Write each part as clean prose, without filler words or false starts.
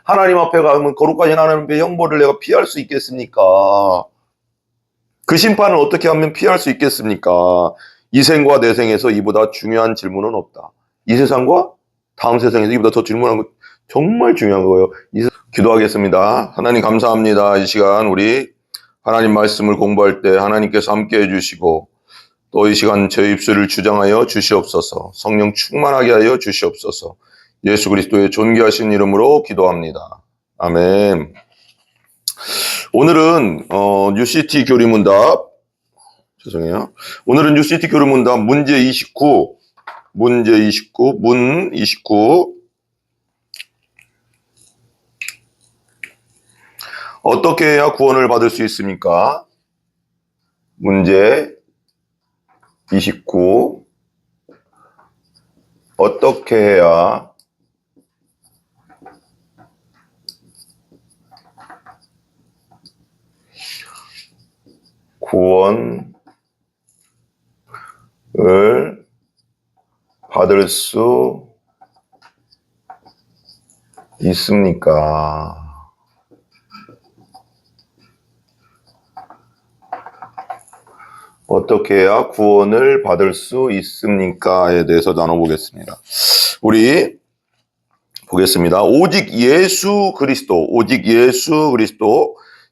하나님 앞에 가면 거룩하신 하나님의 형벌을 내가 피할 수 있겠습니까? 그 심판을 어떻게 하면 피할 수 있겠습니까? 이 생과 내 생에서 이보다 중요한 질문은 없다. 이 세상과 다음 세상에서 이보다 더 질문한 거 정말 중요한 거예요. 기도하겠습니다. 하나님 감사합니다. 이 시간 우리 하나님 말씀을 공부할 때 하나님께서 함께 해주시고 또 이 시간 제 입술을 주장하여 주시옵소서. 성령 충만하게 하여 주시옵소서. 예수 그리스도의 존귀하신 이름으로 기도합니다. 아멘. 오늘은 UCT 교리문답 죄송해요. 오늘은 UCT 교리문답 문제 29 문 29 어떻게 해야 구원을 받을 수 있습니까? 문제 29 어떻게 해야 구원을 받을 수 있습니까? 어떻게 해야 구원을 받을 수 있습니까?에 대해서 나눠보겠습니다. 우리 보겠습니다. 오직 예수 그리스도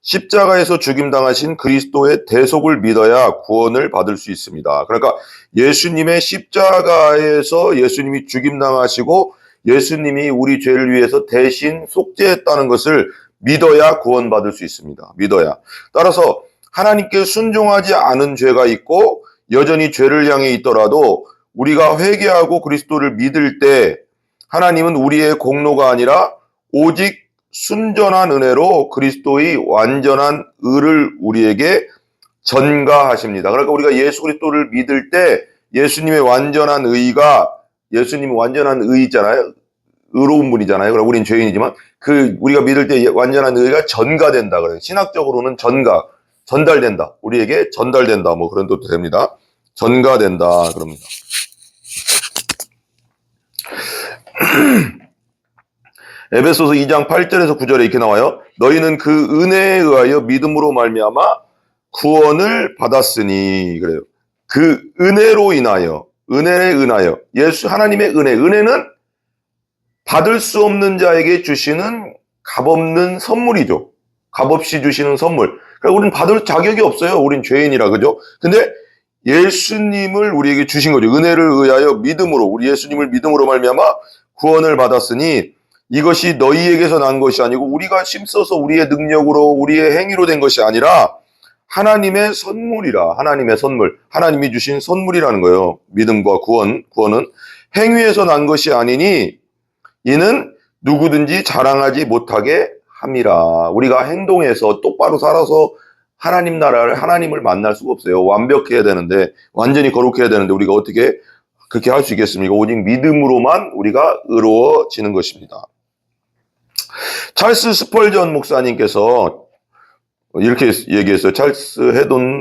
십자가에서 죽임당하신 그리스도의 대속을 믿어야 구원을 받을 수 있습니다. 그러니까 예수님의 십자가에서 예수님이 죽임당하시고 예수님이 우리 죄를 위해서 대신 속죄했다는 것을 믿어야 구원받을 수 있습니다. 믿어야. 따라서 하나님께 순종하지 않은 죄가 있고 여전히 죄를 향해 있더라도 우리가 회개하고 그리스도를 믿을 때 하나님은 우리의 공로가 아니라 오직 순전한 은혜로 그리스도의 완전한 의를 우리에게 전가하십니다. 그러니까 우리가 예수 그리스도를 믿을 때 예수님의 완전한 의가 예수님이 완전한 의잖아요. 의로운 분이잖아요. 그러니까 우린 죄인이지만 우리가 믿을 때 완전한 의가 전가된다. 그래요. 신학적으로는 전달된다. 우리에게 전달된다. 뭐 그런 뜻도 됩니다. 전가된다. 그럽니다. 에베소서 2장 8절에서 9절에 이렇게 나와요. 너희는 그 은혜에 의하여 믿음으로 말미암아 구원을 받았으니 그래요. 그 은혜로 인하여 은혜에 은하여 하나님의 은혜는 받을 수 없는 자에게 주시는 값없는 선물이죠. 값없이 주시는 선물. 그러니까 우리는 받을 자격이 없어요. 우린 죄인이라 그죠? 근데 예수님을 우리에게 주신 거죠. 은혜를 의하여 믿음으로 우리 예수님을 믿음으로 말미암아 구원을 받았으니 이것이 너희에게서 난 것이 아니고 우리가 힘써서 우리의 능력으로 우리의 행위로 된 것이 아니라 하나님의 선물이라. 하나님의 선물. 하나님이 주신 선물이라는 거예요. 믿음과 구원은 행위에서 난 것이 아니니 이는 누구든지 자랑하지 못하게 함이라. 우리가 행동해서 똑바로 살아서 하나님 나라를 하나님을 만날 수가 없어요. 완벽해야 되는데 완전히 거룩해야 되는데 우리가 어떻게 그렇게 할 수 있겠습니까? 오직 믿음으로만 우리가 의로워지는 것입니다. 찰스 스펄전 목사님께서 이렇게 얘기했어요. 찰스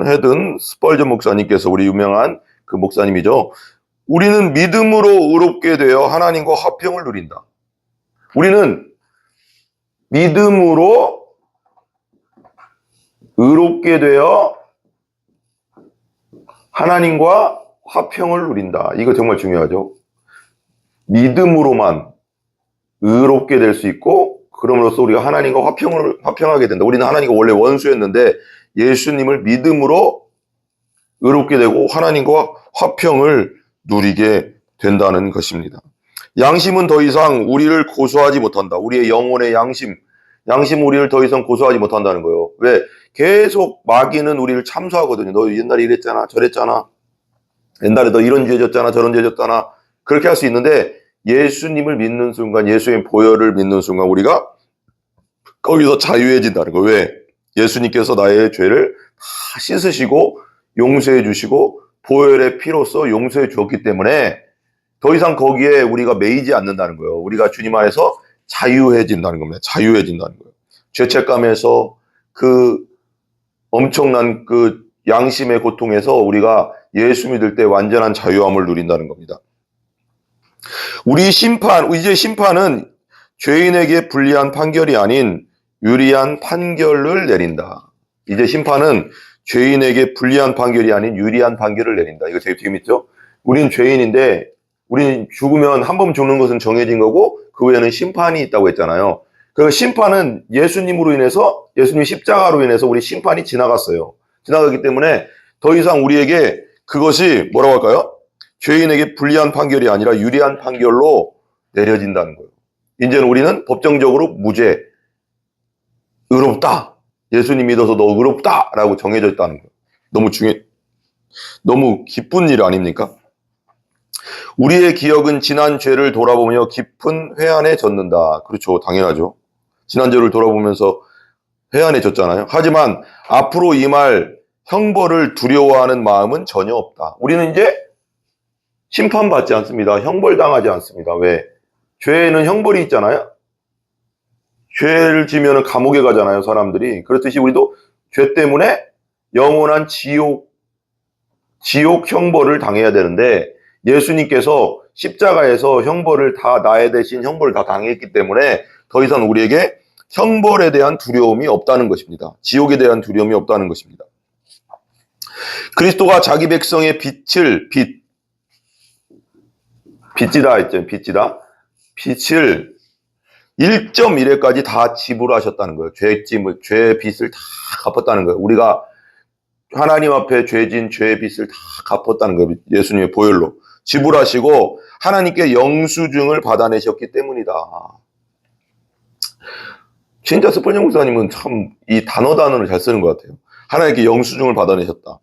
헤든 스펄전 목사님께서 우리 유명한 그 목사님이죠. 우리는 믿음으로 의롭게 되어 하나님과 화평을 누린다. 우리는 믿음으로 의롭게 되어 하나님과 화평을 누린다. 이거 정말 중요하죠. 믿음으로만 의롭게 될 수 있고 그럼으로써 우리가 하나님과 화평하게 된다. 우리는 하나님과 원래 원수였는데 예수님을 믿음으로 의롭게 되고 하나님과 화평을 누리게 된다는 것입니다. 양심은 더 이상 우리를 고소하지 못한다. 우리의 영혼의 양심 우리를 더 이상 고소하지 못한다는 거예요. 왜? 계속 마귀는 우리를 참소하거든요. 너 옛날에 이랬잖아, 저랬잖아. 옛날에 너 이런 죄 졌잖아, 저런 죄 졌잖아. 그렇게 할 수 있는데 예수님을 믿는 순간, 예수의 보혈을 믿는 순간 우리가 거기서 자유해진다는 거예요. 왜? 예수님께서 나의 죄를 다 씻으시고 용서해 주시고 보혈의 피로써 용서해 주었기 때문에 더 이상 거기에 우리가 매이지 않는다는 거예요. 우리가 주님 안에서 자유해진다는 겁니다. 자유해진다는 거예요. 죄책감에서 그 엄청난 그 양심의 고통에서 우리가 예수 믿을 때 완전한 자유함을 누린다는 겁니다. 이제 심판은 죄인에게 불리한 판결이 아닌 유리한 판결을 내린다. 이제 심판은 죄인에게 불리한 판결이 아닌 유리한 판결을 내린다. 이거 되게 재밌죠? 우린 죄인인데 우린 죽으면 한 번 죽는 것은 정해진 거고 그 외에는 심판이 있다고 했잖아요. 그 심판은 예수님으로 인해서 예수님 십자가로 인해서 우리 심판이 지나갔어요. 지나가기 때문에 더 이상 우리에게 그것이 뭐라고 할까요? 죄인에게 불리한 판결이 아니라 유리한 판결로 내려진다는 거예요. 이제는 우리는 법정적으로 무죄, 의롭다. 예수님 믿어서 너 의롭다라고 정해져 있다는 거예요. 너무 기쁜 일 아닙니까? 우리의 기억은 지난 죄를 돌아보며 깊은 회한에 젖는다. 그렇죠. 당연하죠. 지난 죄를 돌아보면서 회한에 젖잖아요. 하지만 앞으로 임할 형벌을 두려워하는 마음은 전혀 없다. 우리는 이제 심판받지 않습니다. 형벌당하지 않습니다. 왜? 죄에는 형벌이 있잖아요. 죄를 지면 감옥에 가잖아요, 사람들이. 그렇듯이 우리도 죄 때문에 영원한 지옥 형벌을 당해야 되는데 예수님께서 십자가에서 형벌을 다 나에 대신 형벌을 다 당했기 때문에 더 이상 우리에게 형벌에 대한 두려움이 없다는 것입니다. 지옥에 대한 두려움이 없다는 것입니다. 그리스도가 자기 백성의 빚지다 했죠. 빚을 1.1회까지 다 지불하셨다는 거예요. 죄의 빚을 다 갚았다는 거예요. 우리가 하나님 앞에 죄진 죄의 빚을 다 갚았다는 거예요. 예수님의 보혈로. 지불하시고 하나님께 영수증을 받아내셨기 때문이다. 진짜 스펄전 목사님은 참 이 단어를 잘 쓰는 것 같아요. 하나님께 영수증을 받아내셨다.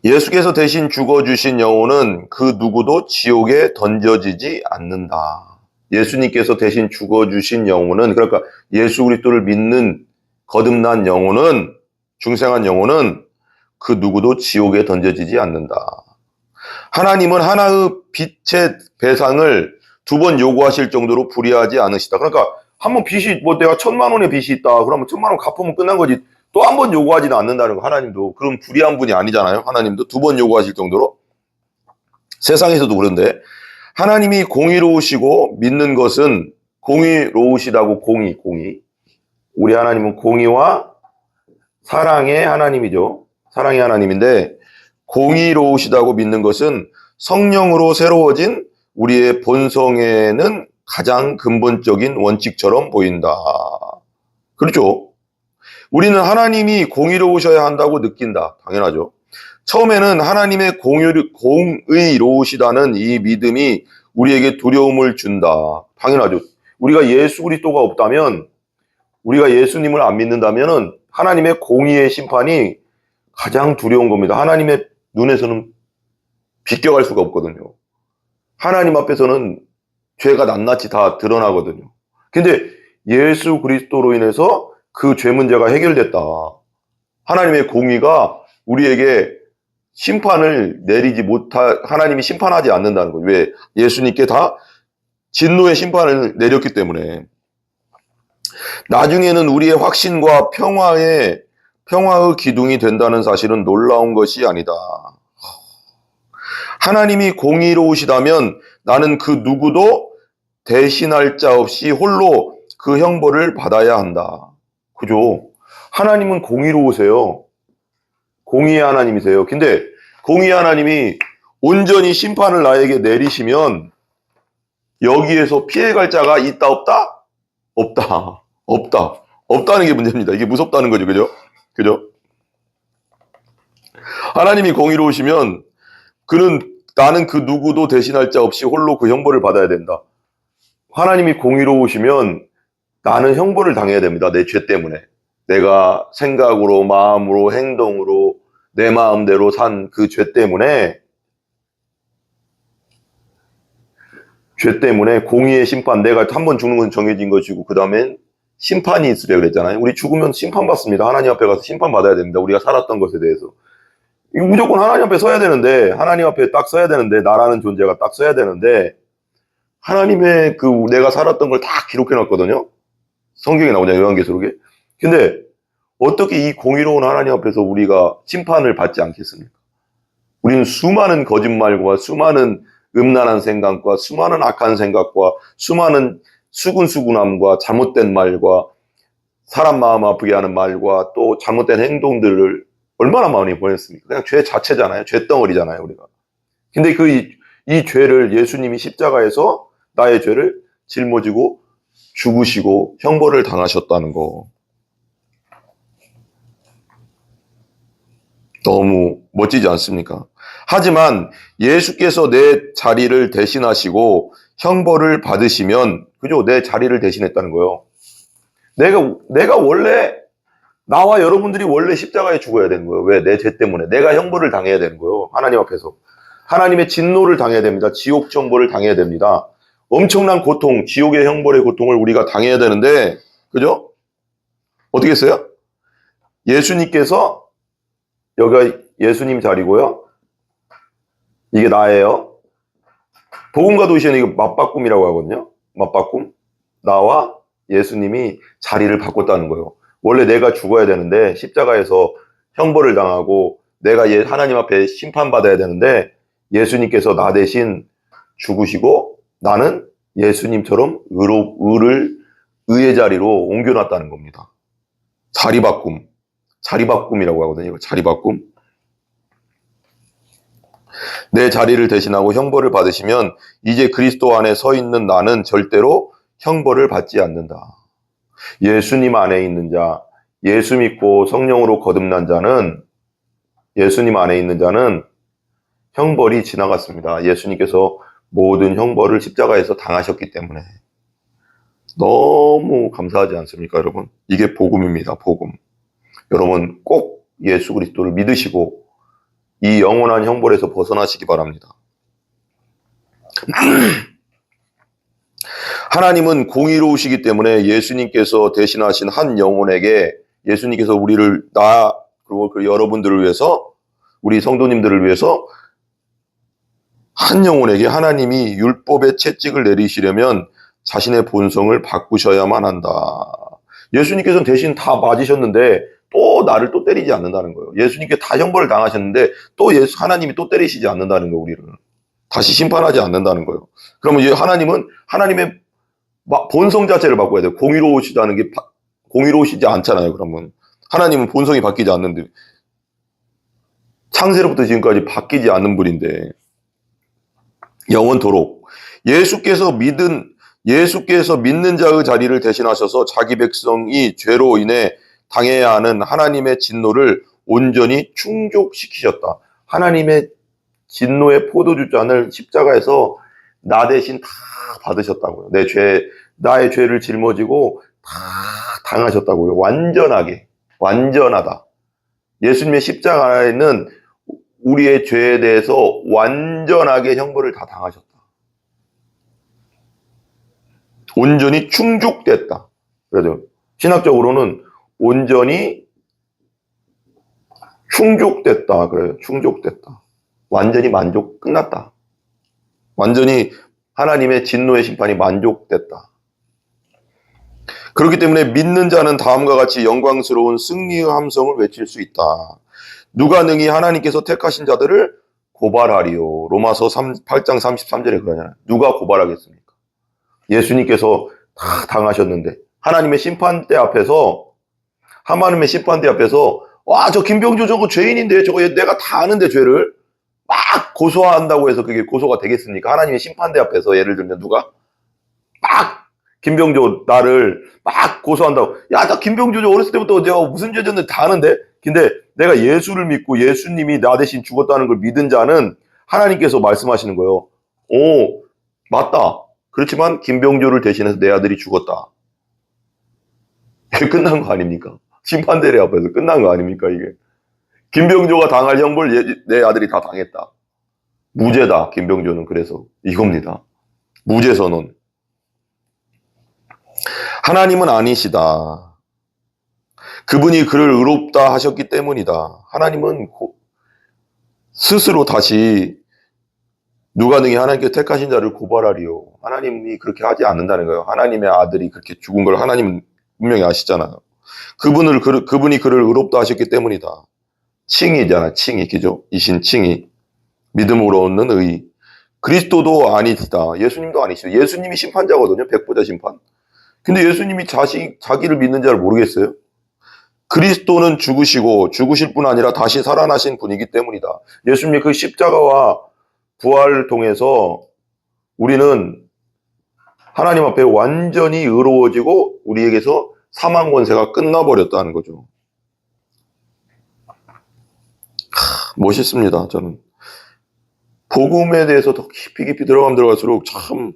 예수께서 대신 죽어주신 영혼은 그 누구도 지옥에 던져지지 않는다. 예수님께서 대신 죽어주신 영혼은, 그러니까 예수 그리스도를 믿는 거듭난 영혼은, 중생한 영혼은 그 누구도 지옥에 던져지지 않는다. 하나님은 하나의 빚의 배상을 2번 요구하실 정도로 불의하지 않으시다. 그러니까 한번 빚이, 내가 1,000만 원의 빚이 있다. 그러면 1,000만 원 갚으면 끝난 거지. 또 한 번 요구하지는 않는다는 거, 하나님도. 그럼 불의한 분이 아니잖아요. 하나님도 2번 요구하실 정도로. 세상에서도 그런데 하나님이 공의로우시고 믿는 것은 공의로우시다고 공의. 우리 하나님은 공의와 사랑의 하나님이죠. 사랑의 하나님인데 공의로우시다고 믿는 것은 성령으로 새로워진 우리의 본성에는 가장 근본적인 원칙처럼 보인다. 그렇죠? 우리는 하나님이 공의로우셔야 한다고 느낀다. 당연하죠. 처음에는 하나님의 공의로우시다는 이 믿음이 우리에게 두려움을 준다. 당연하죠. 우리가 예수 그리스도가 없다면, 우리가 예수님을 안 믿는다면 하나님의 공의의 심판이 가장 두려운 겁니다. 하나님의 눈에서는 비껴갈 수가 없거든요. 하나님 앞에서는 죄가 낱낱이 다 드러나거든요. 근데 예수 그리스도로 인해서 그 죄 문제가 해결됐다. 하나님의 공의가 우리에게 심판을 하나님이 심판하지 않는다는 거예요. 왜? 예수님께 다 진노의 심판을 내렸기 때문에. 나중에는 우리의 확신과 평화의 기둥이 된다는 사실은 놀라운 것이 아니다. 하나님이 공의로우시다면 나는 그 누구도 대신할 자 없이 홀로 그 형벌을 받아야 한다. 그죠? 하나님은 공의로우세요. 공의의 하나님이세요. 근데 공의의 하나님이 온전히 심판을 나에게 내리시면 여기에서 피해갈 자가 있다 없다? 없다. 없다는 게 문제입니다. 이게 무섭다는 거죠. 그죠? 하나님이 공의로우시면 나는 그 누구도 대신할 자 없이 홀로 그 형벌을 받아야 된다. 하나님이 공의로우시면 나는 형벌을 당해야 됩니다. 내 죄 때문에. 내가 생각으로, 마음으로, 행동으로, 내 마음대로 산 그 죄 때문에 공의의 심판, 내가 한 번 죽는 건 정해진 것이고 그 다음엔 심판이 있으려 그랬잖아요. 우리 죽으면 심판받습니다. 하나님 앞에 가서 심판받아야 됩니다. 우리가 살았던 것에 대해서. 이거 무조건 하나님 앞에 서야 되는데, 하나님 앞에 딱 서야 되는데, 나라는 존재가 딱 서야 되는데, 하나님의 내가 살았던 걸 다 기록해놨거든요. 성경에 나오잖아요, 요한계시록에. 근데 어떻게 이 공의로운 하나님 앞에서 우리가 심판을 받지 않겠습니까? 우리는 수많은 거짓말과 수많은 음란한 생각과 수많은 악한 생각과 수많은 수근수근함과 잘못된 말과 사람 마음 아프게 하는 말과 또 잘못된 행동들을 얼마나 많이 보냈습니까? 그냥 죄 자체잖아요. 죄덩어리잖아요, 우리가. 근데 이 죄를 예수님이 십자가에서 나의 죄를 짊어지고 죽으시고 형벌을 당하셨다는 거. 너무 멋지지 않습니까? 하지만 예수께서 내 자리를 대신하시고 형벌을 받으시면, 그죠? 내 자리를 대신했다는 거예요. 내가 원래, 나와 여러분들이 원래 십자가에 죽어야 되는 거예요. 왜? 내 죄 때문에. 내가 형벌을 당해야 되는 거예요. 하나님 앞에서. 하나님의 진노를 당해야 됩니다. 지옥 형벌을 당해야 됩니다. 엄청난 고통, 지옥의 형벌의 고통을 우리가 당해야 되는데, 그죠? 어떻게 했어요? 예수님께서, 여기가 예수님 자리고요. 이게 나예요. 복음과 도시는 이거 맞바꿈이라고 하거든요. 맞바꿈. 나와 예수님이 자리를 바꿨다는 거예요. 원래 내가 죽어야 되는데 십자가에서 형벌을 당하고 내가 하나님 앞에 심판받아야 되는데 예수님께서 나 대신 죽으시고 나는 예수님처럼 의의 자리로 옮겨놨다는 겁니다. 자리 바꿈. 자리 바꿈이라고 하거든요. 자리 바꿈. 내 자리를 대신하고 형벌을 받으시면 이제 그리스도 안에 서 있는 나는 절대로 형벌을 받지 않는다. 예수님 안에 있는 자, 예수 믿고 성령으로 거듭난 자는, 예수님 안에 있는 자는 형벌이 지나갔습니다. 예수님께서 모든 형벌을 십자가에서 당하셨기 때문에. 너무 감사하지 않습니까, 여러분? 이게 복음입니다, 복음. 여러분 꼭 예수 그리스도를 믿으시고 이 영원한 형벌에서 벗어나시기 바랍니다. 하나님은 공의로우시기 때문에 예수님께서 대신하신 한 영혼에게, 예수님께서 우리를, 그리고 여러분들을 위해서, 우리 성도님들을 위해서 한 영혼에게 하나님이 율법의 채찍을 내리시려면 자신의 본성을 바꾸셔야만 한다. 예수님께서는 대신 다 맞으셨는데 또 나를 또 때리지 않는다는 거예요. 예수님께 다 형벌을 당하셨는데 또 하나님이 또 때리시지 않는다는 거예요, 우리를. 다시 심판하지 않는다는 거예요. 그러면 하나님은 하나님의 본성 자체를 바꿔야 돼요. 공의로우시다는 게 공의로우시지 않잖아요, 그러면. 하나님은 본성이 바뀌지 않는데. 창세로부터 지금까지 바뀌지 않는 분인데. 영원토록. 예수께서 믿는 자의 자리를 대신하셔서 자기 백성이 죄로 인해 당해야 하는 하나님의 진노를 온전히 충족시키셨다. 하나님의 진노의 포도주 잔을 십자가에서 나 대신 다 받으셨다고요. 나의 죄를 짊어지고 다 당하셨다고요. 완전하다. 예수님의 십자가에는 우리의 죄에 대해서 완전하게 형벌을 다 당하셨다. 온전히 충족됐다. 그래서 신학적으로는 온전히 충족됐다. 그래요. 충족됐다. 완전히 끝났다. 완전히 하나님의 진노의 심판이 만족됐다. 그렇기 때문에 믿는 자는 다음과 같이 영광스러운 승리의 함성을 외칠 수 있다. 누가 능히 하나님께서 택하신 자들을 고발하리요. 로마서 8장 33절에 그러잖아요. 누가 고발하겠습니까? 예수님께서 다 당하셨는데 하나님의 심판대 앞에서, 하나님의 심판대 앞에서 저 김병조 저거 죄인인데 저거 내가 다 아는데 죄를 막 고소한다고 해서 그게 고소가 되겠습니까? 하나님의 심판대 앞에서 예를 들면 누가 막 김병조 나를 막 고소한다고, 나 김병조 어렸을 때부터 내가 무슨 죄 졌는데 다 아는데, 근데 내가 예수를 믿고 예수님이 나 대신 죽었다는 걸 믿은 자는 하나님께서 말씀하시는 거예요. 오, 맞다. 그렇지만 김병조를 대신해서 내 아들이 죽었다. 끝난 거 아닙니까? 심판대회 앞에서 끝난 거 아닙니까, 이게? 김병조가 당할 형벌 내 아들이 다 당했다. 무죄다, 김병조는. 그래서 이겁니다. 무죄 선언. 하나님은 아니시다. 그분이 그를 의롭다 하셨기 때문이다. 하나님은 스스로 다시 누가 능히 하나님께 택하신 자를 고발하리요. 하나님이 그렇게 하지 않는다는 거예요. 하나님의 아들이 그렇게 죽은 걸 하나님은 분명히 아시잖아요. 그분이 그를 의롭다 하셨기 때문이다. 칭의잖아, 칭의. 그죠? 이신 칭의. 믿음으로 얻는 의. 그리스도도 아니다. 예수님도 아니시죠. 예수님이 심판자거든요. 백보자 심판. 근데 예수님이 자기를 믿는 자를 모르겠어요? 그리스도는 죽으시고 죽으실 뿐 아니라 다시 살아나신 분이기 때문이다. 예수님의 그 십자가와 부활을 통해서 우리는 하나님 앞에 완전히 의로워지고 우리에게서 사망 권세가 끝나버렸다는 거죠. 멋있습니다. 저는 복음에 대해서 더 깊이 들어가면 들어갈수록 참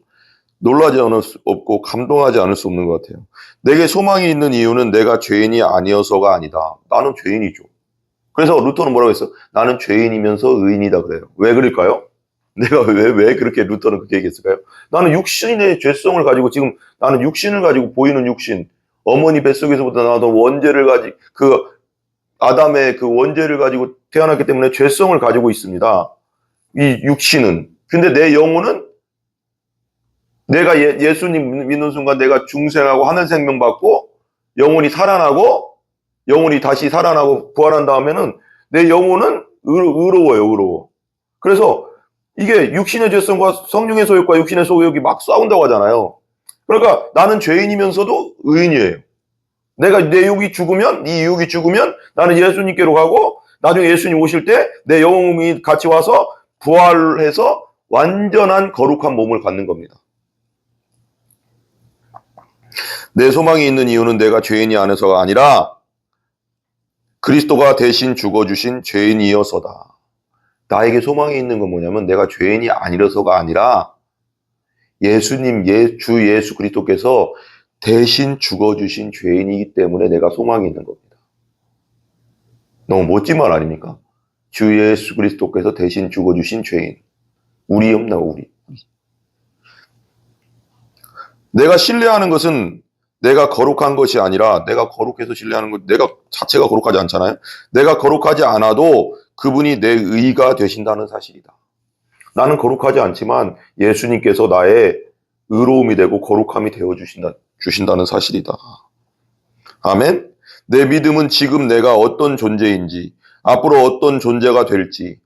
놀라지 않을 수 없고 감동하지 않을 수 없는 것 같아요. 내게 소망이 있는 이유는 내가 죄인이 아니어서가 아니다. 나는 죄인이죠. 그래서 루터는 뭐라고 했어? 나는 죄인이면서 의인이다 그래요. 왜 그럴까요? 내가 왜 그렇게 루터는 그렇게 얘기했을까요? 나는 육신의 죄성을 가지고 지금 나는 육신을 가지고 보이는 육신, 어머니 뱃속에서부터 나왔던 원죄를 가지고 그 아담의 그 원죄를 가지고 태어났기 때문에 죄성을 가지고 있습니다. 이 육신은. 근데 내 영혼은 내가 예수님 믿는 순간 내가 중생하고 하늘 생명 받고 영혼이 살아나고 영혼이 다시 살아나고 부활한 다음에는 내 영혼은 의로워요, 의로워. 그래서 이게 육신의 죄성과 성령의 소욕과 육신의 소욕이 막 싸운다고 하잖아요. 그러니까 나는 죄인이면서도 의인이에요. 내가 내 육이 죽으면, 이 육이 죽으면 나는 예수님께로 가고 나중에 예수님 오실 때 내 영혼이 같이 와서 부활해서 완전한 거룩한 몸을 갖는 겁니다. 내 소망이 있는 이유는 내가 죄인이 아니어서가 아니라 그리스도가 대신 죽어주신 죄인이어서다. 나에게 소망이 있는 건 뭐냐면 내가 죄인이 아니라서가 아니라 예수님, 주 예수 그리스도께서 대신 죽어주신 죄인이기 때문에 내가 소망이 있는 겁니다. 너무 멋진 말 아닙니까? 주 예수 그리스도께서 대신 죽어주신 죄인. 우리 없나, 우리. 내가 신뢰하는 것은 내가 거룩한 것이 아니라 내가 거룩해서 신뢰하는 것, 내가 자체가 거룩하지 않잖아요. 내가 거룩하지 않아도 그분이 내 의가 되신다는 사실이다. 나는 거룩하지 않지만 예수님께서 나의 의로움이 되고 거룩함이 되어 주신다는 사실이다. 아멘. 내 믿음은 지금 내가 어떤 존재인지, 앞으로 어떤 존재가 될지,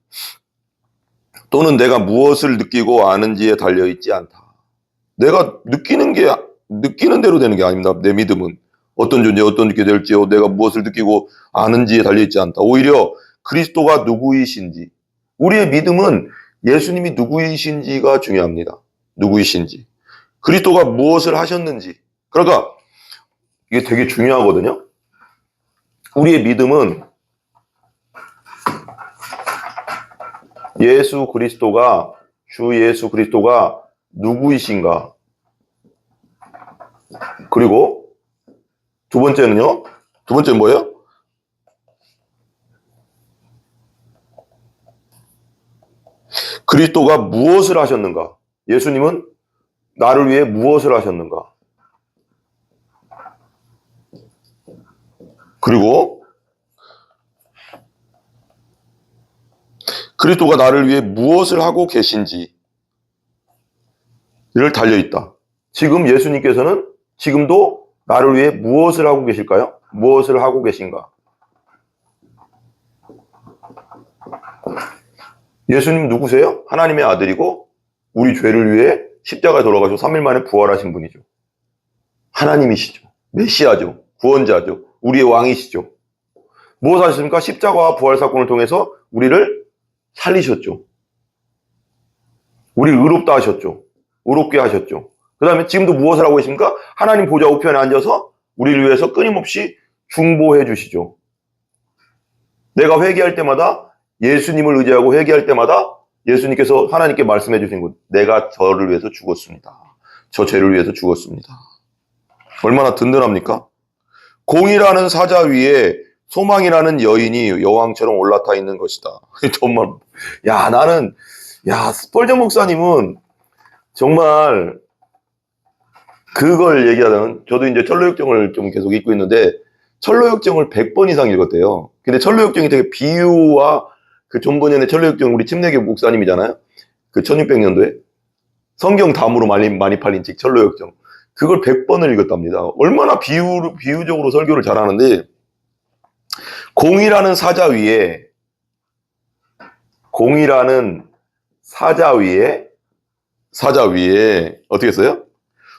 또는 내가 무엇을 느끼고 아는지에 달려있지 않다. 내가 느끼는 대로 되는 게 아닙니다. 내 믿음은 어떤 존재, 어떻게 될지요, 내가 무엇을 느끼고 아는지에 달려있지 않다. 오히려 그리스도가 누구이신지, 우리의 믿음은 예수님이 누구이신지가 중요합니다. 누구이신지, 그리스도가 무엇을 하셨는지. 그러니까 이게 되게 중요하거든요. 우리의 믿음은 주 예수 그리스도가 누구이신가. 그리고 두 번째는 뭐예요? 그리스도가 무엇을 하셨는가. 예수님은 나를 위해 무엇을 하셨는가. 그리고 그리스도가 나를 위해 무엇을 하고 계신지를 달려있다. 지금 예수님께서는 지금도 나를 위해 무엇을 하고 계실까요? 무엇을 하고 계신가? 예수님 누구세요? 하나님의 아들이고 우리 죄를 위해 십자가에 돌아가시고 3일 만에 부활하신 분이죠. 하나님이시죠. 메시아죠. 구원자죠. 우리의 왕이시죠. 무엇 하셨습니까? 십자가와 부활 사건을 통해서 우리를 살리셨죠. 우리를 의롭다 하셨죠. 의롭게 하셨죠. 그 다음에 지금도 무엇을 하고 계십니까? 하나님 보좌 우편에 앉아서 우리를 위해서 끊임없이 중보해 주시죠. 내가 회개할 때마다, 예수님을 의지하고 회개할 때마다 예수님께서 하나님께 말씀해 주신 것, 내가 저를 위해서 죽었습니다. 저 죄를 위해서 죽었습니다. 얼마나 든든합니까? 공이라는 사자 위에 소망이라는 여인이 여왕처럼 올라타 있는 것이다. 정말 스펄전 목사님은 정말 그걸 얘기하다는, 저도 이제 철로역정을 좀 계속 읽고 있는데 철로역정을 100번 이상 읽었대요. 근데 철로역정이 되게 비유와 그 존버년의 철로역정, 우리 침례교 목사님이잖아요. 그 1600년도에 성경 다음으로 많이 팔린 책 철로역정. 그걸 100번을 읽었답니다. 얼마나 비유적으로 설교를 잘하는데, 공이라는 사자 위에 사자 위에 어떻게 했어요?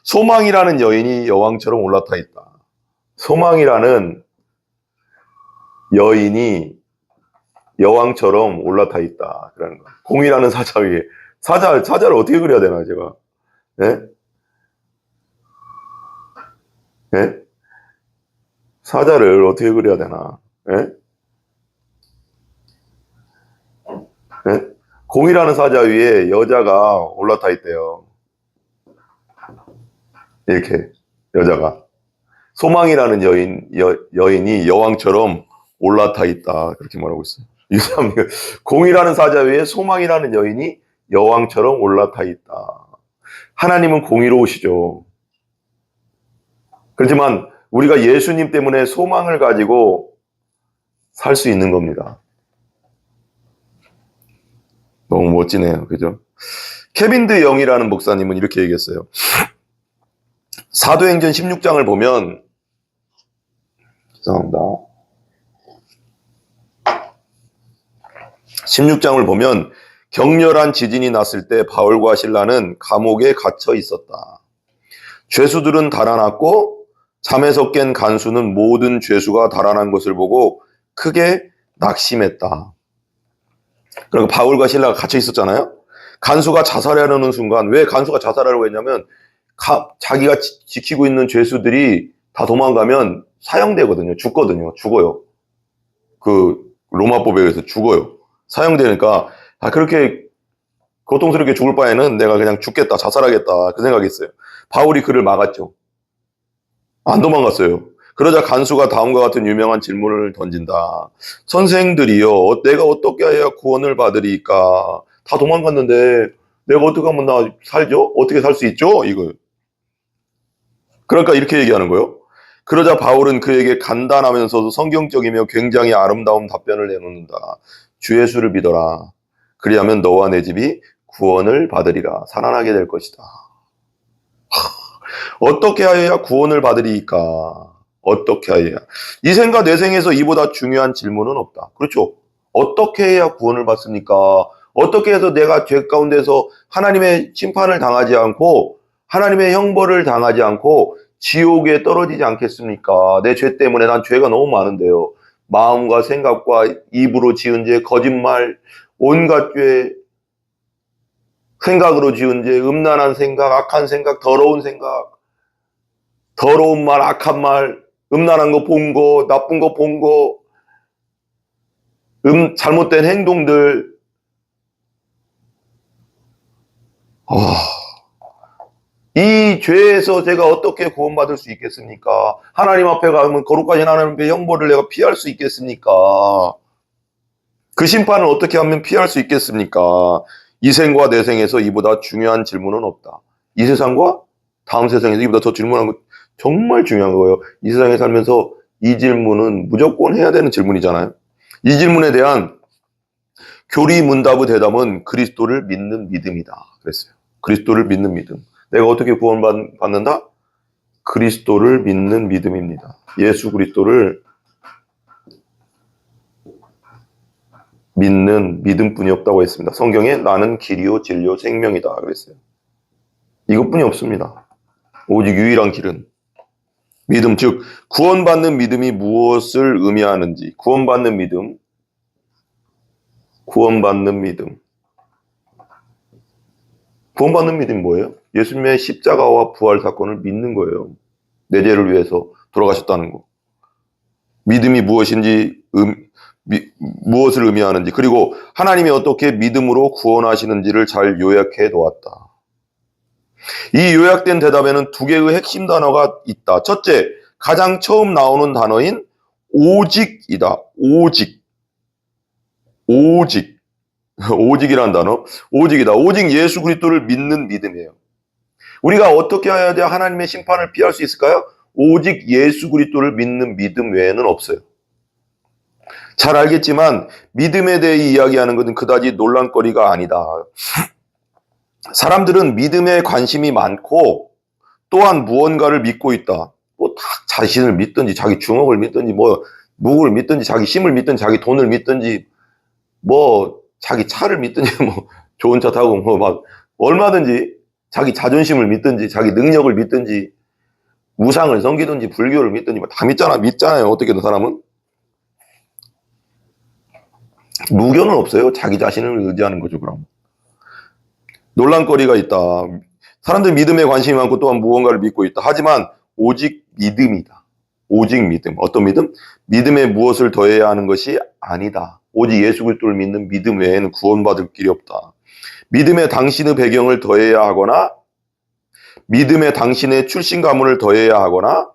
소망이라는 여인이 여왕처럼 올라타 있다. 소망이라는 여인이 여왕처럼 올라타 있다. 그러는 거. 공이라는 사자 위에. 사자를 어떻게 그려야 되나, 제가. 예? 예? 사자를 어떻게 그려야 되나. 예? 예? 공이라는 사자 위에 여자가 올라타 있대요. 이렇게, 여자가. 소망이라는 여인이 여왕처럼 올라타 있다. 그렇게 말하고 있어요. 이 사람, 공이라는 사자 위에 소망이라는 여인이 여왕처럼 올라타 있다. 하나님은 공의로우시죠. 그렇지만 우리가 예수님 때문에 소망을 가지고 살 수 있는 겁니다. 너무 멋지네요. 그죠? 케빈 드 영이라는 목사님은 이렇게 얘기했어요. 사도행전 16장을 보면, 죄송합니다. 16장을 보면 격렬한 지진이 났을 때 바울과 실라는 감옥에 갇혀 있었다. 죄수들은 달아났고 잠에서 깬 간수는 모든 죄수가 달아난 것을 보고 크게 낙심했다. 그리고 바울과 실라가 갇혀 있었잖아요. 간수가 자살하려는 순간, 왜 간수가 자살하려고 했냐면 자기가 지키고 있는 죄수들이 다 도망가면 사형되거든요. 죽어요. 그 로마법에 의해서 죽어요. 사형되니까 그렇게 고통스럽게 죽을 바에는 내가 그냥 죽겠다, 자살하겠다, 그 생각했어요. 바울이 그를 막았죠. 안 도망갔어요. 그러자 간수가 다음과 같은 유명한 질문을 던진다. 선생들이요, 내가 어떻게 해야 구원을 받으리까? 다 도망갔는데 내가 어떻게 하면 나 살죠? 어떻게 살 수 있죠? 이거. 그러니까 이렇게 얘기하는 거예요. 그러자 바울은 그에게 간단하면서도 성경적이며 굉장히 아름다운 답변을 내놓는다. 주 예수를 믿어라. 그리하면 너와 내 집이 구원을 받으리라. 살아나게 될 것이다. 어떻게 하여야 구원을 받으리까? 어떻게 하여야? 이 생과 내 생에서 이보다 중요한 질문은 없다. 그렇죠? 어떻게 해야 구원을 받습니까? 어떻게 해서 내가 죄 가운데서 하나님의 심판을 당하지 않고 하나님의 형벌을 당하지 않고 지옥에 떨어지지 않겠습니까? 내 죄 때문에 난 죄가 너무 많은데요. 마음과 생각과 입으로 지은 죄, 거짓말, 온갖 죄, 생각으로 지은 죄, 음란한 생각, 악한 생각, 더러운 생각, 더러운 말, 악한 말, 음란한 거 본 거, 나쁜 거 본 거, 잘못된 행동들. 이 죄에서 제가 어떻게 구원받을 수 있겠습니까? 하나님 앞에 가면 거룩하신 하나님의 형벌을 내가 피할 수 있겠습니까? 그 심판을 어떻게 하면 피할 수 있겠습니까? 이 생과 내 생에서 이보다 중요한 질문은 없다. 이 세상과 다음 세상에서 이보다 더 질문한 거 정말 중요한 거예요. 이 세상에 살면서 이 질문은 무조건 해야 되는 질문이잖아요. 이 질문에 대한 교리문답의 대답은 그리스도를 믿는 믿음이다. 그랬어요. 그리스도를 믿는 믿음. 내가 어떻게 구원받는다? 그리스도를 믿는 믿음입니다. 예수 그리스도를 믿는 믿음뿐이 없다고 했습니다. 성경에 나는 길이요 진리요 생명이다 그랬어요. 이것뿐이 없습니다. 오직 유일한 길은 믿음, 즉 구원받는 믿음이 무엇을 의미하는지. 구원받는 믿음이 뭐예요? 예수님의 십자가와 부활 사건을 믿는 거예요. 내 죄를 위해서 돌아가셨다는 거. 믿음이 무엇인지, 무엇을 의미하는지, 그리고 하나님이 어떻게 믿음으로 구원하시는지를 잘 요약해 놓았다. 이 요약된 대답에는 두 개의 핵심 단어가 있다. 첫째, 가장 처음 나오는 단어인 오직이다. 오직이라는 단어. 오직이다. 오직 예수 그리스도를 믿는 믿음이에요. 우리가 어떻게 해야 하나님의 심판을 피할 수 있을까요? 오직 예수 그리스도를 믿는 믿음 외에는 없어요. 잘 알겠지만 믿음에 대해 이야기하는 것은 그다지 논란거리가 아니다. 사람들은 믿음에 관심이 많고 또한 무언가를 믿고 있다. 뭐 다 자신을 믿든지 자기 주먹을 믿든지 뭐 누구를 믿든지 자기 힘을 믿든지 자기 돈을 믿든지 뭐 자기 차를 믿든지 뭐 좋은 차 타고 뭐 막 얼마든지 자기 자존심을 믿든지 자기 능력을 믿든지 우상을 섬기든지 불교를 믿든지 다 믿잖아요. 어떻게든 사람은. 무교는 없어요. 자기 자신을 의지하는 거죠. 그럼 논란거리가 있다. 사람들 믿음에 관심이 많고 또한 무언가를 믿고 있다. 하지만 오직 믿음이다. 오직 믿음. 어떤 믿음? 믿음에 무엇을 더해야 하는 것이 아니다. 오직 예수 그리스도를 믿는 믿음 외에는 구원받을 길이 없다. 믿음에 당신의 배경을 더해야 하거나 믿음에 당신의 출신 가문을 더해야 하거나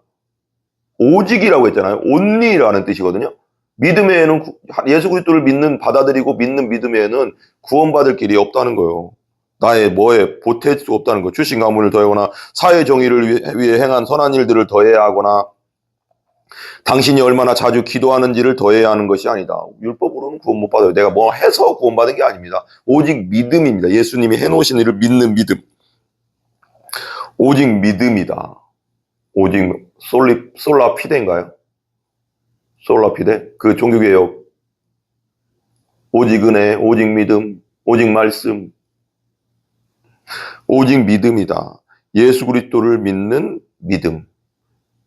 오직이라고 했잖아요. only라는 뜻이거든요. 믿음에는 예수 그리스도를 받아들이고 믿는 믿음에는 구원받을 길이 없다는 거예요. 나의 뭐에 보탤 수 없다는 거. 출신 가문을 더하거나 사회 정의를 위해 행한 선한 일들을 더해야 하거나 당신이 얼마나 자주 기도하는지를 더해야 하는 것이 아니다. 율법으로는 구원 못 받아요. 내가 뭐 해서 구원받은 게 아닙니다. 오직 믿음입니다. 예수님이 해놓으신 일을 믿는 믿음. 오직 믿음이다. 오직 솔라피데인가요? 솔라피데? 그 종교개혁. 오직 은혜, 오직 믿음, 오직 말씀. 오직 믿음이다. 예수 그리스도를 믿는 믿음.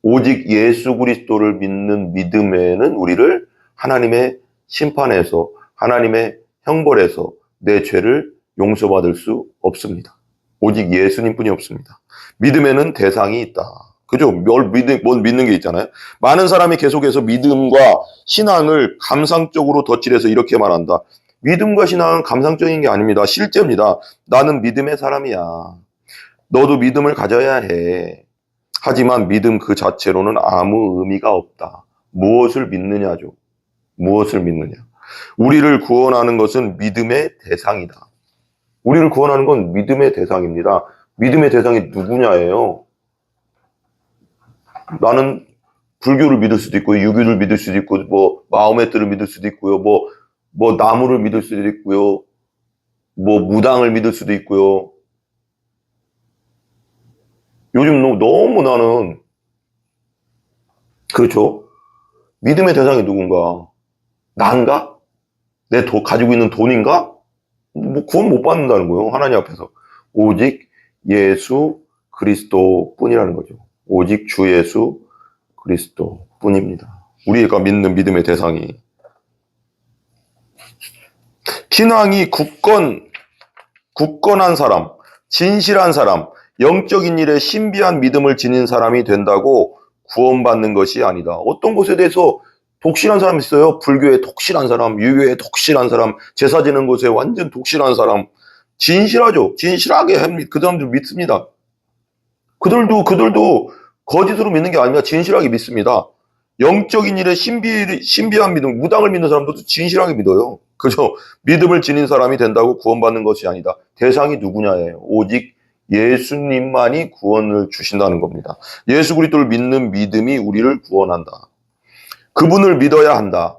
오직 예수 그리스도를 믿는 믿음에는 우리를 하나님의 심판에서, 하나님의 형벌에서 내 죄를 용서받을 수 없습니다. 오직 예수님뿐이 없습니다. 믿음에는 대상이 있다. 그죠? 뭘 믿는 게 있잖아요. 많은 사람이 계속해서 믿음과 신앙을 감상적으로 덧칠해서 이렇게 말한다. 믿음과 신앙은 감상적인 게 아닙니다. 실제입니다. 나는 믿음의 사람이야. 너도 믿음을 가져야 해. 하지만 믿음 그 자체로는 아무 의미가 없다. 무엇을 믿느냐죠. 무엇을 믿느냐. 우리를 구원하는 것은 믿음의 대상이다. 우리를 구원하는 건 믿음의 대상입니다. 믿음의 대상이 누구냐예요. 나는 불교를 믿을 수도 있고, 유교를 믿을 수도 있고, 뭐 마호메트를 믿을 수도 있고요. 뭐 나무를 믿을 수도 있고요. 뭐 무당을 믿을 수도 있고요. 요즘 너무 나는 그렇죠. 믿음의 대상이 누군가? 난가? 가지고 있는 돈인가? 뭐 구원 못 받는다는 거예요. 하나님 앞에서. 오직 예수 그리스도 뿐이라는 거죠. 오직 주 예수 그리스도 뿐입니다. 우리가 믿는 믿음의 대상이. 신앙이 굳건한 사람, 진실한 사람, 영적인 일에 신비한 믿음을 지닌 사람이 된다고 구원받는 것이 아니다. 어떤 것에 대해서 독실한 사람이 있어요. 불교에 독실한 사람, 유교에 독실한 사람, 제사 지는 곳에 완전 독실한 사람. 진실하죠. 진실하게 그 사람들 믿습니다. 그들도 거짓으로 믿는 게 아니라 진실하게 믿습니다. 영적인 일에 신비한 믿음, 무당을 믿는 사람들도 진실하게 믿어요. 그죠? 믿음을 지닌 사람이 된다고 구원받는 것이 아니다. 대상이 누구냐예요. 오직 예수님만이 구원을 주신다는 겁니다. 예수 그리스도를 믿는 믿음이 우리를 구원한다. 그분을 믿어야 한다.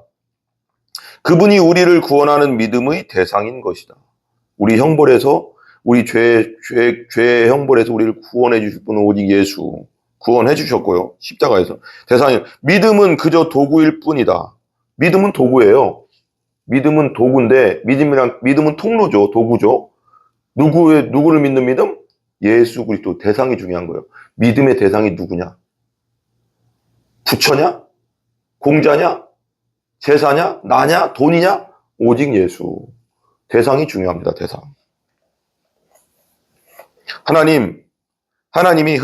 그분이 우리를 구원하는 믿음의 대상인 것이다. 우리 형벌에서, 우리 죄의 형벌에서 우리를 구원해 주실 분은 오직 예수. 구원해 주셨고요. 십자가에서. 대상이, 믿음은 그저 도구일 뿐이다. 믿음은 도구예요. 믿음은 도구인데, 믿음은 통로죠. 도구죠. 누구를 믿는 믿음? 예수 그리스도. 대상이 중요한 거예요. 믿음의 대상이 누구냐? 부처냐? 공자냐? 제사냐? 나냐? 돈이냐? 오직 예수. 대상이 중요합니다. 대상. 하나님이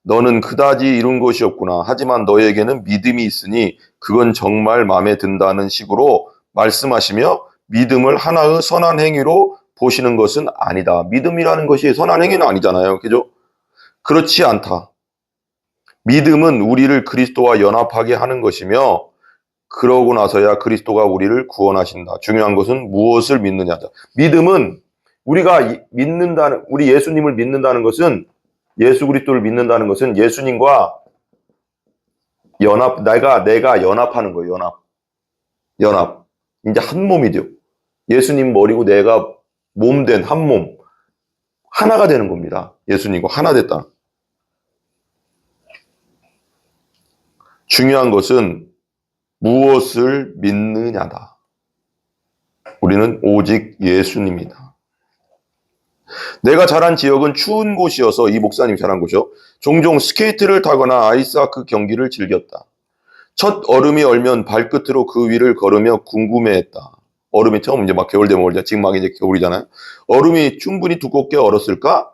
너는 그다지 이룬 것이 없구나. 하지만 너에게는 믿음이 있으니 그건 정말 마음에 든다는 식으로 말씀하시며 믿음을 하나의 선한 행위로 보시는 것은 아니다. 믿음이라는 것이 선한 행위는 아니잖아요. 그죠? 그렇지 않다. 믿음은 우리를 그리스도와 연합하게 하는 것이며 그러고 나서야 그리스도가 우리를 구원하신다. 중요한 것은 무엇을 믿느냐다. 믿음은 우리가 우리 예수님을 믿는다는 것은, 예수 그리스도를 믿는다는 것은 예수님과 내가 연합하는 거예요. 연합. 이제 한 몸이죠. 예수님 머리고 내가 몸된 한 몸. 하나가 되는 겁니다. 예수님과 하나 됐다. 중요한 것은 무엇을 믿느냐다. 우리는 오직 예수님이다. 내가 자란 지역은 추운 곳이어서 이 목사님이 자란 곳이요. 종종 스케이트를 타거나 아이스하크 경기를 즐겼다. 첫 얼음이 얼면 발끝으로 그 위를 걸으며 궁금해했다. 얼음이 처음 이제 막 겨울 되면 얼잖아. 지금 막 이제 겨울이잖아요. 얼음이 충분히 두껍게 얼었을까?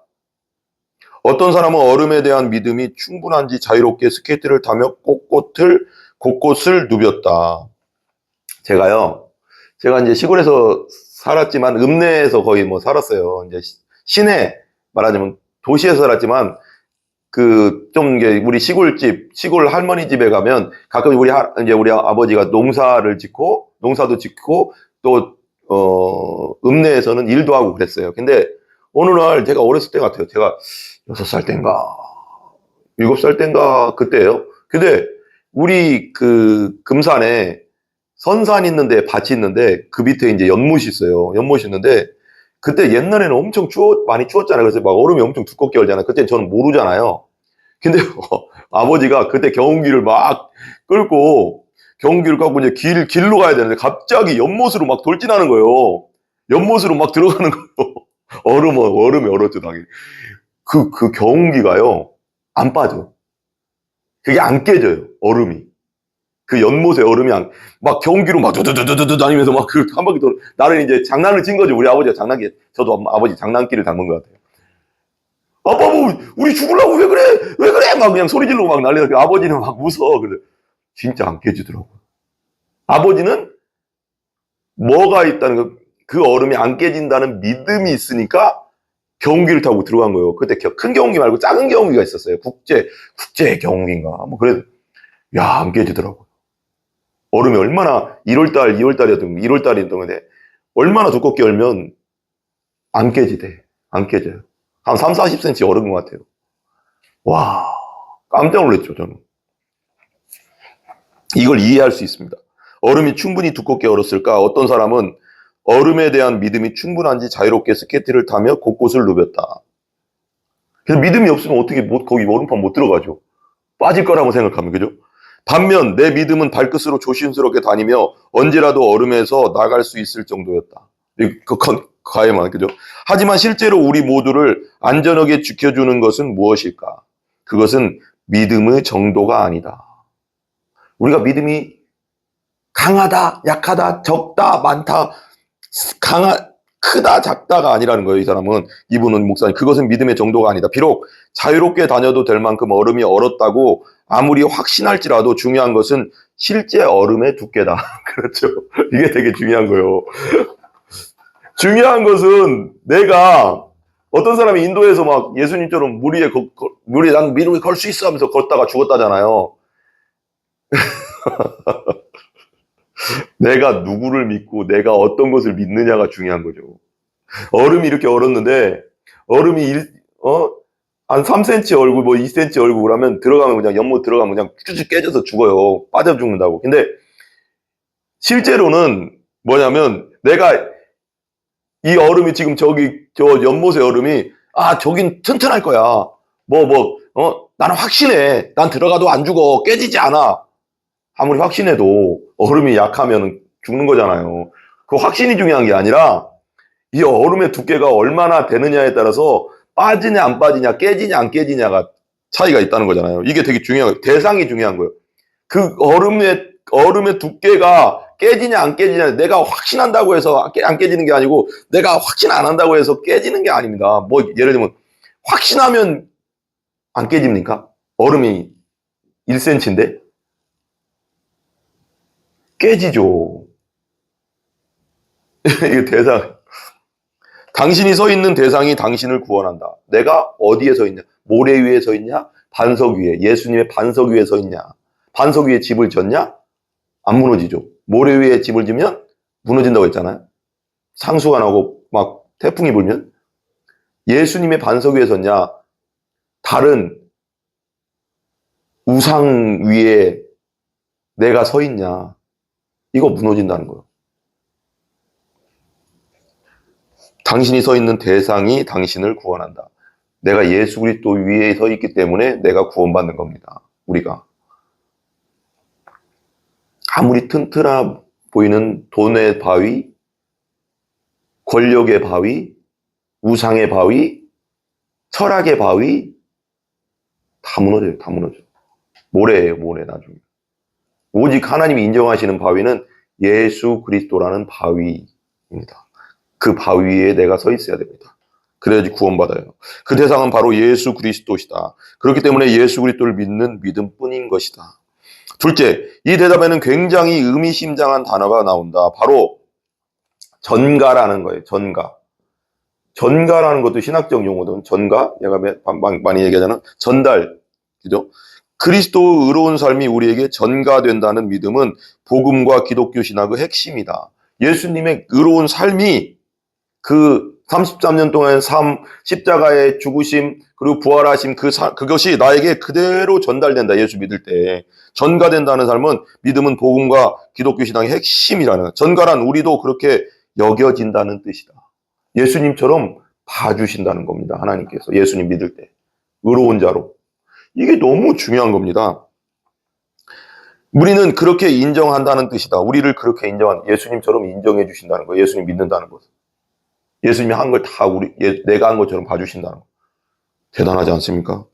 어떤 사람은 얼음에 대한 믿음이 충분한지 자유롭게 스케이트를 타며 곳곳을 누볐다. 제가 이제 시골에서 살았지만 읍내에서 거의 뭐 살았어요. 이제 시내 말하자면 도시에서 살았지만 좀 우리 시골 할머니 집에 가면 가끔 이제 우리 아버지가 농사도 짓고 또 읍내에서는 일도 하고 그랬어요. 근데 어느 날 제가 어렸을 때 같아요. 제가 6살 땐가 7살 땐가 그때예요. 근데 우리 금산에 선산 있는데 밭이 있는데 그 밑에 이제 연못이 있어요. 연못이 있는데 그때 옛날에는 엄청 많이 추웠잖아요. 그래서 막 얼음이 엄청 두껍게 얼잖아요. 그때 저는 모르잖아요. 근데 아버지가 그때 경운기를 막 끌고 경운기를 갖고 이제 길로 가야 되는데 갑자기 연못으로 막 돌진하는 거예요. 연못으로 막 들어가는 거예요. 얼음이 얼었죠, 당연히. 그 경운기가요, 안 빠져. 그게 안 깨져요, 얼음이. 그 연못에 얼음이 막 경운기로 막 두두두두두 다니면서 막 한 바퀴 나는 이제 장난을 친 거죠. 우리 아버지가 저도 아버지 장난기를 닮은 것 같아요. 아빠 뭐 우리 죽으려고 왜 그래? 왜 그래? 막 그냥 소리 지르고 막 난리가. 아버지는 막 웃어. 그래. 진짜 안 깨지더라고요. 아버지는 뭐가 있다는 그 얼음이 안 깨진다는 믿음이 있으니까 경운기를 타고 들어간 거예요. 그때 큰 경운기 말고 작은 경운기가 있었어요. 국제 경운기인가. 뭐 그래. 야, 안 깨지더라고요. 얼음이 얼마나 2월달이었던 건데 얼마나 두껍게 얼면 안 깨지대. 안 깨져요. 한 3, 40cm 얼은 것 같아요. 와, 깜짝 놀랐죠, 저는. 이걸 이해할 수 있습니다. 얼음이 충분히 두껍게 얼었을까? 어떤 사람은 얼음에 대한 믿음이 충분한지 자유롭게 스케이트를 타며 곳곳을 누볐다. 그래서 믿음이 없으면 어떻게 거기 얼음판 못 들어가죠. 빠질 거라고 생각하면, 그죠? 반면 내 믿음은 발끝으로 조심스럽게 다니며 언제라도 얼음에서 나갈 수 있을 정도였다. 가해만, 그죠? 하지만 실제로 우리 모두를 안전하게 지켜주는 것은 무엇일까? 그것은 믿음의 정도가 아니다. 우리가 믿음이 강하다, 약하다, 적다, 많다, 크다, 작다가 아니라는 거예요, 이 사람은. 이분은 목사님. 그것은 믿음의 정도가 아니다. 비록 자유롭게 다녀도 될 만큼 얼음이 얼었다고 아무리 확신할지라도 중요한 것은 실제 얼음의 두께다. 그렇죠. 이게 되게 중요한 거예요. 중요한 것은 내가 어떤 사람이 인도에서 막 예수님처럼 난 믿음이 걸 수 있어 하면서 걷다가 죽었다잖아요. 내가 누구를 믿고 내가 어떤 것을 믿느냐가 중요한 거죠. 얼음이 이렇게 얼었는데 얼음이 한 3cm 얼고 뭐 2cm 얼고 그러면 그냥 연못 들어가면 그냥 쭉쭉 깨져서 죽어요. 빠져 죽는다고. 근데 실제로는 뭐냐면 내가 이 얼음이 지금 저 연못의 얼음이 저긴 튼튼할 거야. 나는 확신해. 난 들어가도 안 죽어. 깨지지 않아. 아무리 확신해도 얼음이 약하면 죽는 거잖아요. 그 확신이 중요한 게 아니라 이 얼음의 두께가 얼마나 되느냐에 따라서 빠지냐 안 빠지냐, 깨지냐 안 깨지냐가 차이가 있다는 거잖아요. 이게 되게 중요해요. 대상이 중요한 거예요. 그 얼음의 두께가 깨지냐 안 깨지냐, 내가 확신한다고 해서 안 깨지는 게 아니고 내가 확신 안 한다고 해서 깨지는 게 아닙니다. 뭐 예를 들면 확신하면 안 깨집니까? 얼음이 1cm인데 깨지죠. 이게 대상. 당신이 서 있는 대상이 당신을 구원한다. 내가 어디에 서 있냐? 모래 위에 서 있냐? 반석 위에. 예수님의 반석 위에 서 있냐? 반석 위에 집을 졌냐? 안 무너지죠. 모래 위에 집을 지면 무너진다고 했잖아요. 상수가 나고 막 태풍이 불면. 예수님의 반석 위에 섰냐? 다른 우상 위에 내가 서 있냐? 이거 무너진다는 거예요. 당신이 서 있는 대상이 당신을 구원한다. 내가 예수 그리스도 위에 서 있기 때문에 내가 구원받는 겁니다. 우리가. 아무리 튼튼해 보이는 돈의 바위, 권력의 바위, 우상의 바위, 철학의 바위, 다 무너져요. 다 무너져. 모래예요, 모래 나중에. 오직 하나님이 인정하시는 바위는 예수 그리스도라는 바위입니다. 그 바위에 내가 서 있어야 됩니다. 그래야지 구원받아요. 그 대상은 바로 예수 그리스도시다. 그렇기 때문에 예수 그리스도를 믿는 믿음뿐인 것이다. 둘째, 이 대답에는 굉장히 의미심장한 단어가 나온다. 바로 전가라는 거예요. 전가. 전가라는 것도 신학적 용어든 전가, 내가 많이 얘기하잖아. 전달, 그죠? 그리스도의 의로운 삶이 우리에게 전가된다는 믿음은 복음과 기독교 신학의 핵심이다. 예수님의 의로운 삶이 그 33년 동안 십자가의 죽으심, 그리고 부활하심, 그것이 나에게 그대로 전달된다. 예수 믿을 때. 전가된다는 삶은 믿음은 복음과 기독교 신앙의 핵심이라는, 전가란 우리도 그렇게 여겨진다는 뜻이다. 예수님처럼 봐주신다는 겁니다. 하나님께서 예수님 믿을 때. 의로운 자로. 이게 너무 중요한 겁니다. 우리는 그렇게 인정한다는 뜻이다. 우리를 그렇게 예수님처럼 인정해 주신다는 거예요. 예수님 믿는다는 것. 예수님이 한 걸 다 내가 한 것처럼 봐주신다는 거. 대단하지 않습니까?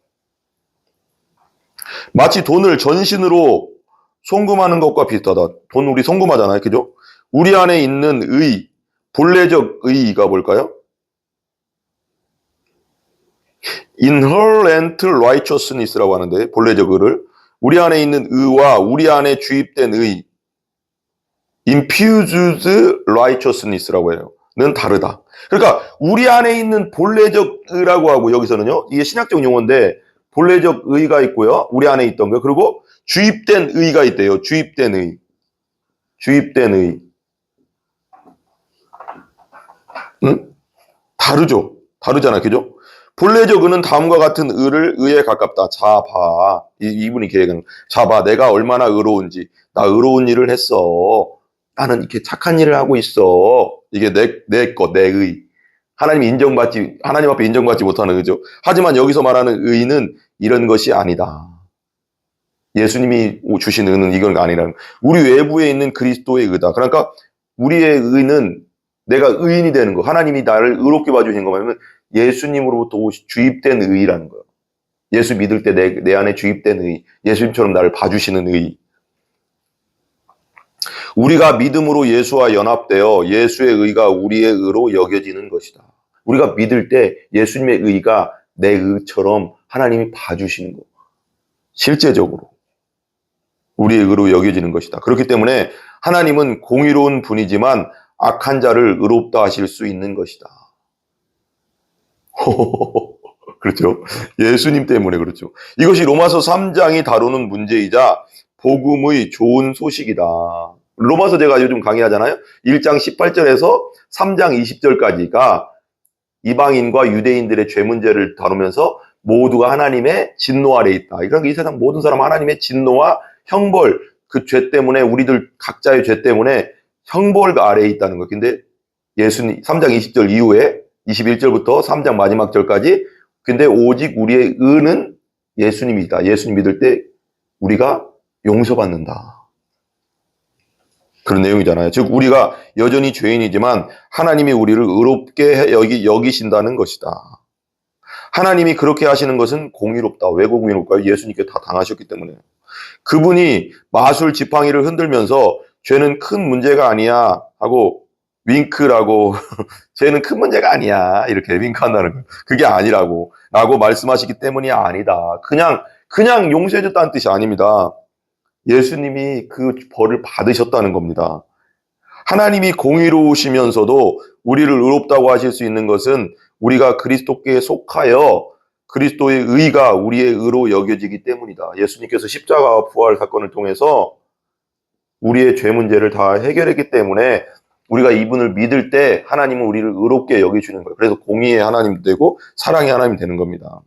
마치 돈을 전신으로 송금하는 것과 비슷하다. 돈 우리 송금하잖아요. 그죠? 우리 안에 있는 본래적 의의가 뭘까요? inherent righteousness라고 하는데, 본래적 의를. 우리 안에 있는 의와 우리 안에 주입된 infused righteousness라고 해요. 는 다르다. 그러니까 우리 안에 있는 본래적 의라고 하고, 여기서는요, 이게 신학적 용어인데 본래적 의가 있고요, 우리 안에 있던 거. 그리고 주입된 의가 있대요. 주입된 의. 응? 다르잖아. 그죠? 본래적 의는 다음과 같은 의에 가깝다. 자, 봐. 이분이 계획은, 자, 봐. 내가 얼마나 의로운지. 나 의로운 일을 했어. 나는 이렇게 착한 일을 하고 있어. 이게 내 의. 하나님 앞에 인정받지 못하는 의죠. 하지만 여기서 말하는 의는 이런 것이 아니다. 예수님이 주신 의는 이건 아니라는. 우리 외부에 있는 그리스도의 의다. 그러니까 우리의 의는 내가 의인이 되는 거. 하나님이 나를 의롭게 봐주신 거면 예수님으로부터 주입된 의라는 거예요. 예수 믿을 때 내 안에 주입된 의. 예수님처럼 나를 봐주시는 의. 우리가 믿음으로 예수와 연합되어 예수의 의가 우리의 의로 여겨지는 것이다. 우리가 믿을 때 예수님의 의가 내 의처럼 하나님이 봐주시는 거. 실제적으로 우리의 의로 여겨지는 것이다. 그렇기 때문에 하나님은 공의로운 분이지만 악한 자를 의롭다 하실 수 있는 것이다. 그렇죠. 예수님 때문에 그렇죠. 이것이 로마서 3장이 다루는 문제이자 복음의 좋은 소식이다. 로마서 제가 요즘 강의하잖아요. 1장 18절에서 3장 20절까지가 이방인과 유대인들의 죄 문제를 다루면서 모두가 하나님의 진노 아래에 있다. 그러니까 이 세상 모든 사람 하나님의 진노와 형벌, 그 죄 때문에, 우리들 각자의 죄 때문에 형벌 아래에 있다는 거예요. 근데 예수님 3장 20절 이후에 21절부터 3장 마지막 절까지, 근데 오직 우리의 의는 예수님이다. 예수님 믿을 때 우리가 용서받는다. 그런 내용이잖아요. 즉 우리가 여전히 죄인이지만 하나님이 우리를 의롭게 여기신다는 것이다. 하나님이 그렇게 하시는 것은 공의롭다. 왜 공의롭까요? 예수님께 다 당하셨기 때문에. 그분이 마술 지팡이를 흔들면서 죄는 큰 문제가 아니야 하고 윙크라고 죄는 큰 문제가 아니야 이렇게 윙크한다는 거예요. 그게 아니라고 라고 말씀하시기 때문이 아니다. 그냥 용서해줬다는 뜻이 아닙니다. 예수님이 그 벌을 받으셨다는 겁니다. 하나님이 공의로우시면서도 우리를 의롭다고 하실 수 있는 것은 우리가 그리스도께 속하여 그리스도의 의가 우리의 의로 여겨지기 때문이다. 예수님께서 십자가와 부활 사건을 통해서 우리의 죄 문제를 다 해결했기 때문에 우리가 이분을 믿을 때 하나님은 우리를 의롭게 여겨주는 거예요. 그래서 공의의 하나님이 되고 사랑의 하나님이 되는 겁니다.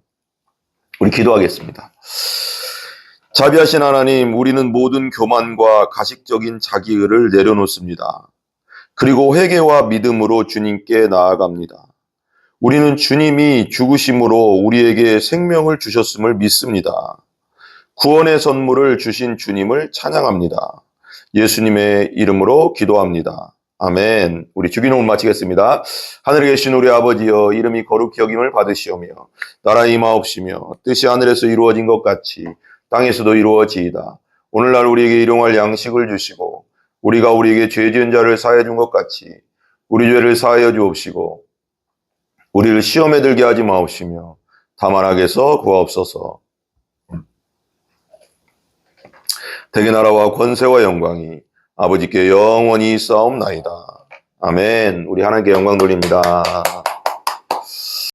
우리 기도하겠습니다. 자비하신 하나님, 우리는 모든 교만과 가식적인 자기의를 내려놓습니다. 그리고 회개와 믿음으로 주님께 나아갑니다. 우리는 주님이 죽으심으로 우리에게 생명을 주셨음을 믿습니다. 구원의 선물을 주신 주님을 찬양합니다. 예수님의 이름으로 기도합니다. 아멘. 우리 주기도문 마치겠습니다. 하늘에 계신 우리 아버지여, 이름이 거룩히 여김을 받으시오며 나라 임하옵시며 뜻이 하늘에서 이루어진 것 같이 땅에서도 이루어지이다. 오늘날 우리에게 일용할 양식을 주시고 우리가 우리에게 죄 지은 자를 사하여 준 것 같이 우리 죄를 사하여 주옵시고 우리를 시험에 들게 하지 마옵시며 다만 악에서 구하옵소서. 대개 나라와 권세와 영광이 아버지께 영원히 있사옵나이다. 아멘. 우리 하나님께 영광 돌립니다.